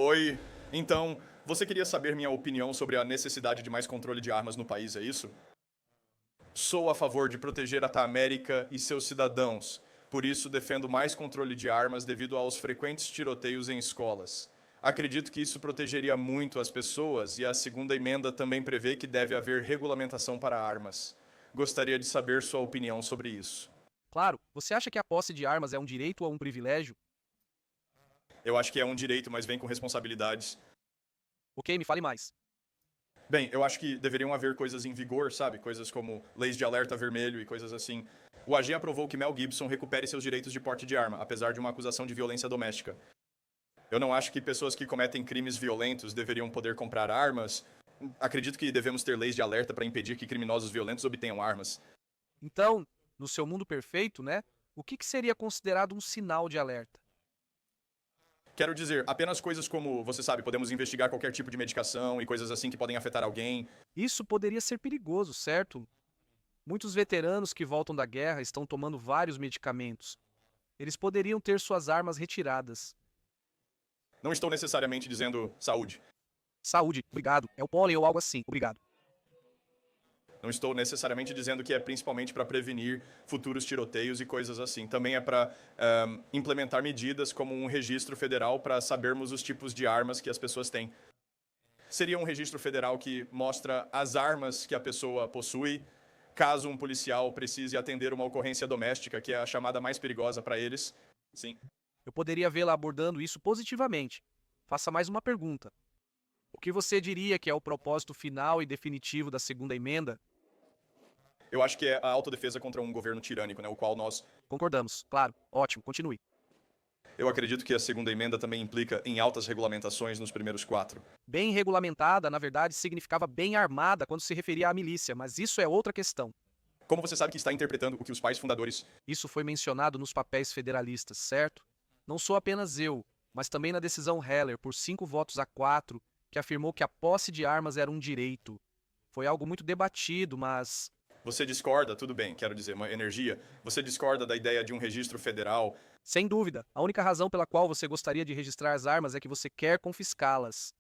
Oi. Então, você queria saber minha opinião sobre a necessidade de mais controle de armas no país, é isso? Sou a favor de proteger a América e seus cidadãos. Por isso, defendo mais controle de armas devido aos frequentes tiroteios em escolas. Acredito que isso protegeria muito as pessoas e a segunda emenda também prevê que deve haver regulamentação para armas. Gostaria de saber sua opinião sobre isso. Claro, você acha que a posse de armas é um direito ou um privilégio? Eu acho que é um direito, mas vem com responsabilidades. Ok, me fale mais. Bem, eu acho que deveriam haver coisas em vigor, sabe? Coisas como leis de alerta vermelho e coisas assim. O AG aprovou que Mel Gibson recupere seus direitos de porte de arma, apesar de uma acusação de violência doméstica. Eu não acho que pessoas que cometem crimes violentos deveriam poder comprar armas. Acredito que devemos ter leis de alerta para impedir que criminosos violentos obtenham armas. Então, no seu mundo perfeito, né? O que seria considerado um sinal de alerta? Quero dizer, apenas coisas como, você sabe, podemos investigar qualquer tipo de medicação e coisas assim que podem afetar alguém. Isso poderia ser perigoso, certo? Muitos veteranos que voltam da guerra estão tomando vários medicamentos. Eles poderiam ter suas armas retiradas. Não estou necessariamente dizendo saúde. Saúde, obrigado. É o pólen ou algo assim, obrigado. Não estou necessariamente dizendo que é principalmente para prevenir futuros tiroteios e coisas assim. Também é para implementar medidas como um registro federal para sabermos os tipos de armas que as pessoas têm. Seria um registro federal que mostra as armas que a pessoa possui, caso um policial precise atender uma ocorrência doméstica, que é a chamada mais perigosa para eles. Sim. Eu poderia vê-la abordando isso positivamente. Faça mais uma pergunta. O que você diria que é o propósito final e definitivo da segunda emenda? Eu acho que é a autodefesa contra um governo tirânico, né, o qual nós... Concordamos, claro. Ótimo, continue. Eu acredito que a segunda emenda também implica em altas regulamentações nos primeiros 4. Bem regulamentada, na verdade, significava bem armada quando se referia à milícia, mas isso é outra questão. Como você sabe que está interpretando o que os pais fundadores... Isso foi mencionado nos papéis federalistas, certo? Não sou apenas eu, mas também na decisão Heller, por 5 votos a 4, que afirmou que a posse de armas era um direito. Foi algo muito debatido, mas Você discorda, tudo bem, quero dizer, uma energia. Você discorda da ideia de um registro federal. sem dúvida, a única razão pela qual você gostaria de registrar as armas é que você quer confiscá-las.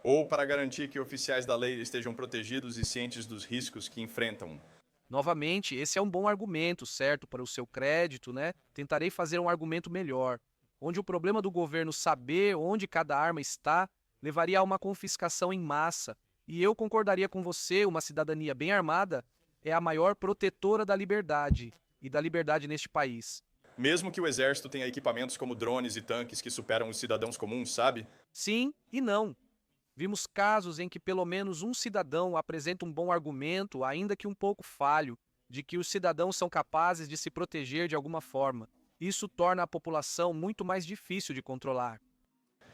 Ou para garantir que oficiais da lei estejam protegidos e cientes dos riscos que enfrentam. Novamente, esse é um bom argumento, certo? Para o seu crédito, né? Tentarei fazer um argumento melhor, onde o problema do governo saber onde cada arma está levaria a uma confiscação em massa. E eu concordaria com você, uma cidadania bem armada é a maior protetora da liberdade e da liberdade neste país. Mesmo que o exército tenha equipamentos como drones e tanques que superam os cidadãos comuns, sabe? Sim e não. Vimos casos em que pelo menos um cidadão apresenta um bom argumento, ainda que um pouco falho, de que os cidadãos são capazes de se proteger de alguma forma. Isso torna a população muito mais difícil de controlar.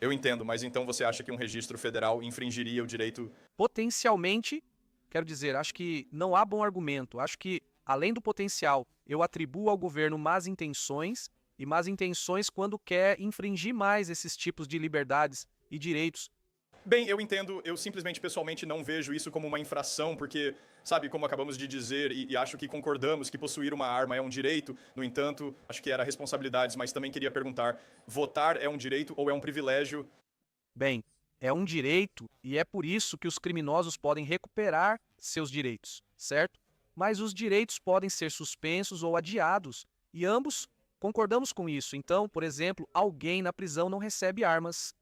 Eu entendo, mas então você acha que um registro federal infringiria o direito... Potencialmente, quero dizer, acho que não há bom argumento. Acho que, além do potencial, eu atribuo ao governo más intenções, e más intenções quando quer infringir mais esses tipos de liberdades e direitos. Bem, eu entendo, eu simplesmente pessoalmente não vejo isso como uma infração, porque, sabe, como acabamos de dizer, e acho que concordamos que possuir uma arma é um direito, no entanto, acho que era responsabilidades, mas também queria perguntar, votar é um direito ou é um privilégio? Bem, é um direito e é por isso que os criminosos podem recuperar seus direitos, certo? Mas os direitos podem ser suspensos ou adiados, e ambos concordamos com isso. Então, por exemplo, alguém na prisão não recebe armas.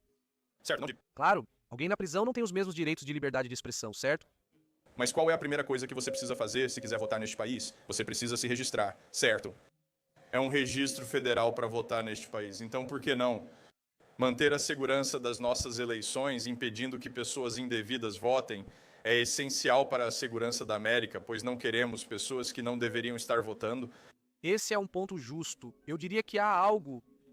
Certo, não digo. Claro, alguém na prisão não tem os mesmos direitos de liberdade de expressão, certo? Mas qual é a primeira coisa que você precisa fazer se quiser votar neste país? Você precisa se registrar, certo? É um registro federal para votar neste país, então por que não? Manter a segurança das nossas eleições, impedindo que pessoas indevidas votem, é essencial para a segurança da América, pois não queremos pessoas que não deveriam estar votando. Esse é um ponto justo. Eu diria que há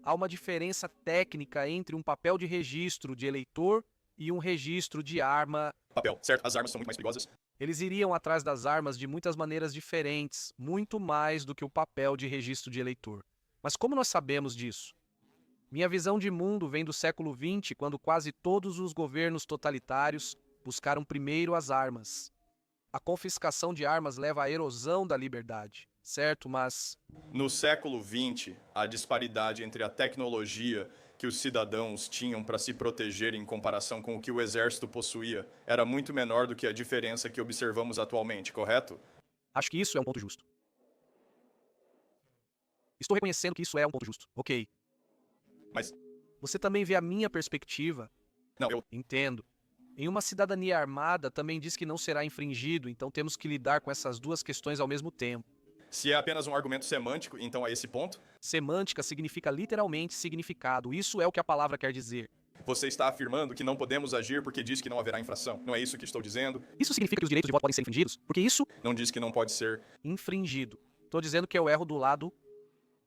uma diferença técnica entre um papel de registro de eleitor e um registro de arma. Papel, certo? As armas são muito mais perigosas. Eles iriam atrás das armas de muitas maneiras diferentes, muito mais do que o papel de registro de eleitor. Mas como nós sabemos disso? Minha visão de mundo vem do século XX, quando quase todos os governos totalitários buscaram primeiro as armas. A confiscação de armas leva à erosão da liberdade. certo? Mas No século XX, a disparidade entre a tecnologia que os cidadãos tinham para se proteger em comparação com o que o exército possuía era muito menor do que a diferença que observamos atualmente, correto? acho que isso é um ponto justo. Estou reconhecendo que isso é um ponto justo. Ok. Mas, Você também vê a minha perspectiva? não, eu. Entendo. Em uma cidadania armada, também diz que não será infringido, então temos que lidar com essas duas questões ao mesmo tempo. Se é apenas um argumento semântico, então a esse ponto, Semântica significa literalmente significado. Isso é o que a palavra quer dizer. você está afirmando que não podemos agir porque diz que não haverá infração. Não é isso que estou dizendo. Isso significa que os direitos de voto podem ser infringidos? Porque isso, Não diz que não pode ser. infringido. Estou dizendo que eu erro do lado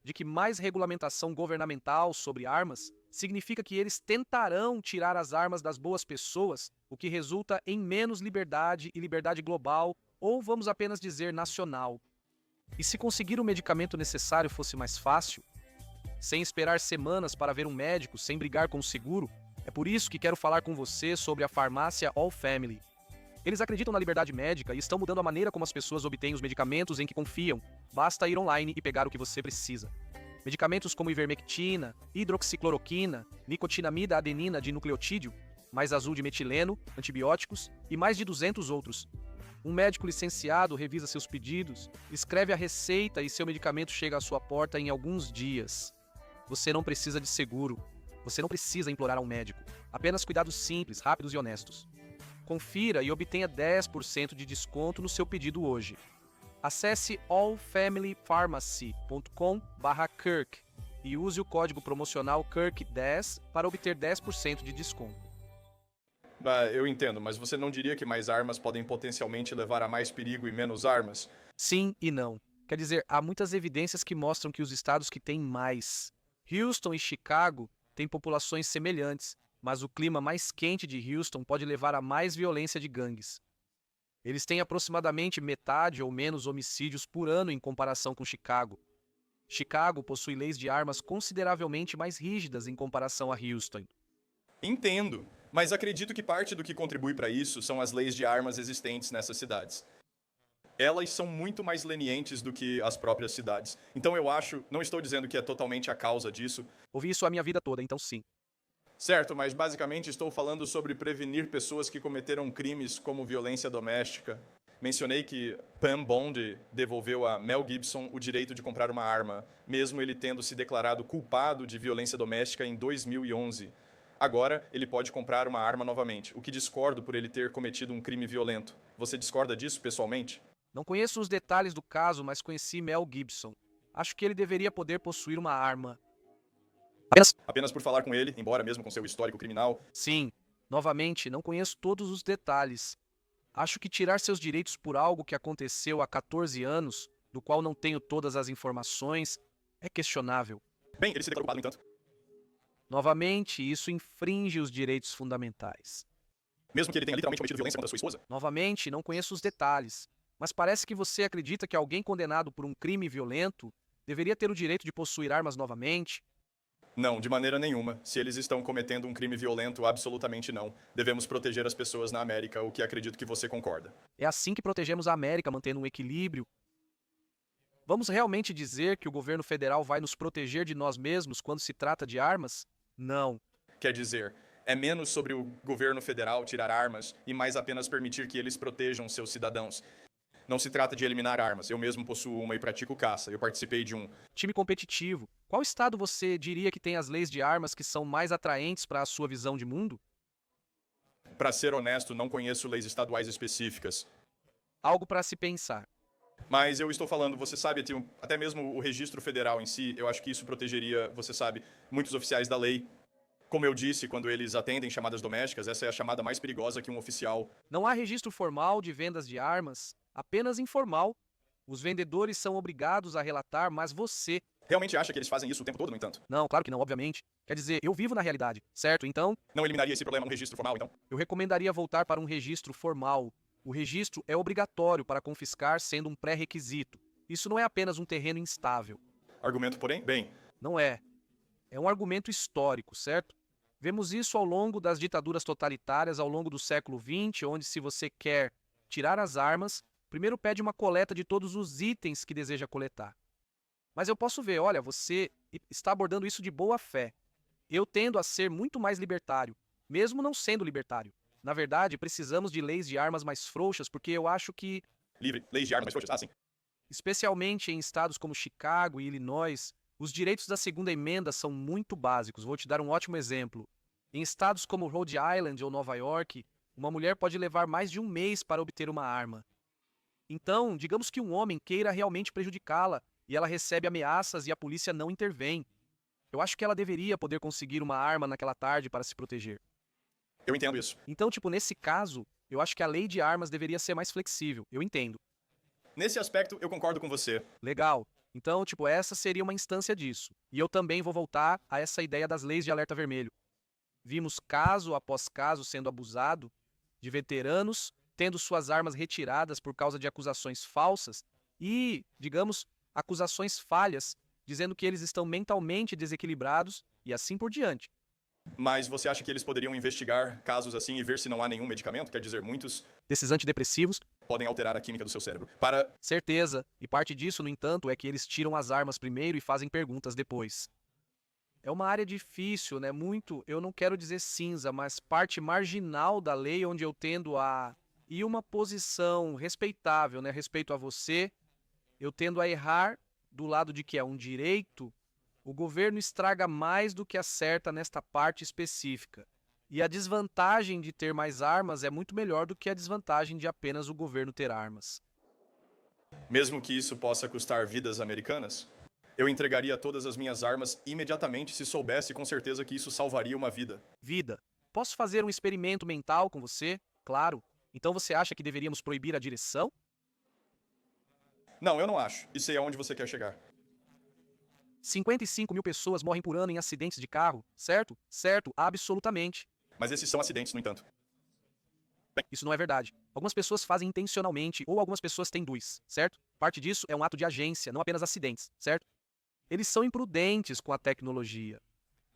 de que mais regulamentação governamental sobre armas significa que eles tentarão tirar as armas das boas pessoas, o que resulta em menos liberdade e liberdade global, ou vamos apenas dizer nacional. E se conseguir o medicamento necessário fosse mais fácil, sem esperar semanas para ver um médico, sem brigar com o seguro, é por isso que quero falar com você sobre a farmácia All Family. Eles acreditam na liberdade médica e estão mudando a maneira como as pessoas obtêm os medicamentos em que confiam. Basta ir online e pegar o que você precisa. Medicamentos como ivermectina, hidroxicloroquina, nicotinamida adenina de nucleotídeo, mais azul de metileno, antibióticos e mais de 200 outros. Um médico licenciado revisa seus pedidos, escreve a receita e seu medicamento chega à sua porta em alguns dias. Você não precisa de seguro. Você não precisa implorar a um médico. Apenas cuidados simples, rápidos e honestos. Confira e obtenha 10% de desconto no seu pedido hoje. Acesse allfamilypharmacy.com/Kirk e use o código promocional KIRK10 para obter 10% de desconto. Eu entendo, mas você não diria que mais armas podem potencialmente levar a mais perigo e menos armas? Sim e não. Quer dizer, há muitas evidências que mostram que os estados que têm mais, Houston e Chicago, têm populações semelhantes, mas o clima mais quente de Houston pode levar a mais violência de gangues. Eles têm aproximadamente metade ou menos homicídios por ano em comparação com Chicago. Chicago possui leis de armas consideravelmente mais rígidas em comparação a Houston. Entendo, mas acredito que parte do que contribui para isso são as leis de armas existentes nessas cidades. Elas são muito mais lenientes do que as próprias cidades. Então eu acho, não estou dizendo que é totalmente a causa disso. Ouvi isso a minha vida toda, então sim. Certo, mas basicamente estou falando sobre prevenir pessoas que cometeram crimes como violência doméstica. Mencionei que Pam Bondi devolveu a Mel Gibson o direito de comprar uma arma, mesmo ele tendo se declarado culpado de violência doméstica em 2011. Agora, ele pode comprar uma arma novamente, o que discordo por ele ter cometido um crime violento. Você discorda disso pessoalmente? Não conheço os detalhes do caso, mas conheci Mel Gibson. Acho que ele deveria poder possuir uma arma. Apenas por falar com ele, embora mesmo com seu histórico criminal. Sim, novamente, não conheço todos os detalhes. Acho que tirar seus direitos por algo que aconteceu há 14 anos, do qual não tenho todas as informações, é questionável. Bem, ele se declarou culpado, no entanto. Novamente, isso infringe os direitos fundamentais. Mesmo que ele tenha literalmente cometido violência contra sua esposa. Novamente, não conheço os detalhes, mas parece que você acredita que alguém condenado por um crime violento deveria ter o direito de possuir armas novamente? Não, de maneira nenhuma. Se eles estão cometendo um crime violento, absolutamente não. Devemos proteger as pessoas na América, o que acredito que você concorda. É assim que protegemos a América, mantendo um equilíbrio. Vamos realmente dizer que o governo federal vai nos proteger de nós mesmos quando se trata de armas? Não. Quer dizer, é menos sobre o governo federal tirar armas e mais apenas permitir que eles protejam seus cidadãos. Não se trata de eliminar armas. Eu mesmo possuo uma e pratico caça. Eu participei de um. Time competitivo. Qual estado você diria que tem as leis de armas que são mais atraentes para a sua visão de mundo? Para ser honesto, não conheço leis estaduais específicas. Algo para se pensar. Mas eu estou falando, você sabe, até mesmo o registro federal em si, eu acho que isso protegeria, você sabe, muitos oficiais da lei. Como eu disse, quando eles atendem chamadas domésticas, essa é a chamada mais perigosa que um oficial. Não há registro formal de vendas de armas, apenas informal. Os vendedores são obrigados a relatar, mas você... Realmente acha que eles fazem isso o tempo todo, no entanto? Não, claro que não, obviamente. Quer dizer, eu vivo na realidade, certo? Então, Não eliminaria esse problema no registro formal, então? eu recomendaria voltar para um registro formal. O registro é obrigatório para confiscar, sendo um pré-requisito. Isso não é apenas um terreno instável. Argumento, porém, bem, Não é. É um argumento histórico, certo? Vemos isso ao longo das ditaduras totalitárias ao longo do século XX, onde se você quer tirar as armas, Primeiro pede uma coleta de todos os itens que deseja coletar. Mas eu posso ver, olha, você está abordando isso de boa fé. Eu tendo a ser muito mais libertário, mesmo não sendo libertário. Na verdade, precisamos de leis de armas mais frouxas, porque eu acho que, Livre, leis de armas mais frouxas. Ah, sim. especialmente em estados como Chicago e Illinois, os direitos da segunda emenda são muito básicos. Vou te dar um ótimo exemplo. Em estados como Rhode Island ou Nova York, uma mulher pode levar mais de um mês para obter uma arma. Então, digamos que um homem queira realmente prejudicá-la e ela recebe ameaças e a polícia não intervém. Eu acho que ela deveria poder conseguir uma arma naquela tarde para se proteger. Eu entendo isso. Então, nesse caso, eu acho que a lei de armas deveria ser mais flexível. Eu entendo. Nesse aspecto, eu concordo com você. Legal. Então, essa seria uma instância disso. E eu também vou voltar a essa ideia das leis de alerta vermelho. Vimos caso após caso sendo abusado de veteranos, tendo suas armas retiradas por causa de acusações falsas e, digamos, acusações falhas, dizendo que eles estão mentalmente desequilibrados e assim por diante. Mas você acha que eles poderiam investigar casos assim e ver se não há nenhum medicamento? Quer dizer, muitos Desses antidepressivos, podem alterar a química do seu cérebro. Para certeza, e parte disso, no entanto, é que eles tiram as armas primeiro e fazem perguntas depois. É uma área difícil, né? Muito, eu não quero dizer cinza, mas parte marginal da lei onde eu tendo a e uma posição respeitável, né, respeito a você, eu tendo a errar do lado de que é um direito, o governo estraga mais do que acerta nesta parte específica. E a desvantagem de ter mais armas é muito melhor do que a desvantagem de apenas o governo ter armas. mesmo que isso possa custar vidas americanas, eu entregaria todas as minhas armas imediatamente se soubesse com certeza que isso salvaria uma vida. Vida. Posso fazer um experimento mental com você? Claro. Então você acha que deveríamos proibir a direção? Não, eu não acho. E sei aonde você quer chegar. 55 mil pessoas morrem por ano em acidentes de carro, certo? Certo, absolutamente. Mas esses são acidentes, no entanto. Isso não é verdade. Algumas pessoas fazem intencionalmente ou algumas pessoas têm dois, certo? Parte disso é um ato de agência, não apenas acidentes, certo? Eles são imprudentes com a tecnologia.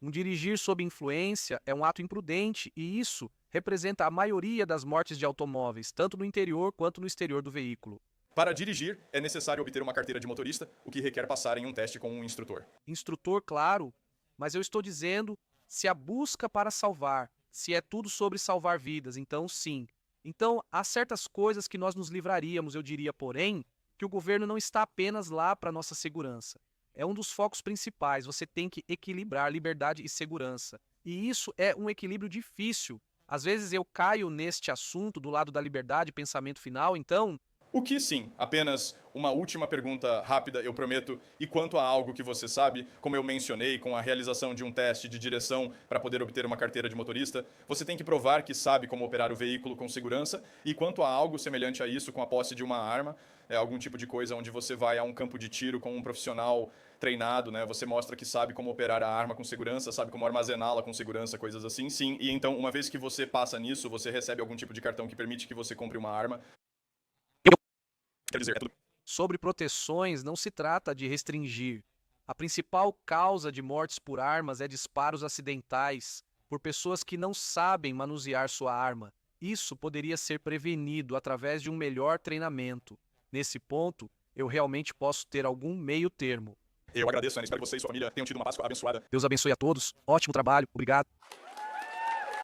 Um dirigir sob influência é um ato imprudente e isso representa a maioria das mortes de automóveis, tanto no interior quanto no exterior do veículo. Para dirigir, é necessário obter uma carteira de motorista, o que requer passar em um teste com um instrutor. Instrutor, claro, mas eu estou dizendo se a busca para salvar, se é tudo sobre salvar vidas, então sim. Então, há certas coisas que nós nos livraríamos, eu diria, porém, que o governo não está apenas lá para nossa segurança. É um dos focos principais, você tem que equilibrar liberdade e segurança. E isso é um equilíbrio difícil. Às vezes eu caio neste assunto do lado da liberdade, pensamento final, então, O que sim, apenas uma última pergunta rápida, eu prometo. E quanto a algo que você sabe, como eu mencionei, com a realização de um teste de direção para poder obter uma carteira de motorista, você tem que provar que sabe como operar o veículo com segurança. E quanto a algo semelhante a isso, com a posse de uma arma, é algum tipo de coisa onde você vai a um campo de tiro com um profissional treinado, né? Você mostra que sabe como operar a arma com segurança, sabe como armazená-la com segurança, coisas assim, sim. E então, uma vez que você passa nisso, você recebe algum tipo de cartão que permite que você compre uma arma. Quer dizer, é tudo. sobre proteções não se trata de restringir. A principal causa de mortes por armas é disparos acidentais por pessoas que não sabem manusear sua arma. Isso poderia ser prevenido através de um melhor treinamento. Nesse ponto, eu realmente posso ter algum meio termo. Eu agradeço, Ana. Espero que você e sua família tenham tido uma Páscoa abençoada. Deus abençoe a todos. Ótimo trabalho. Obrigado.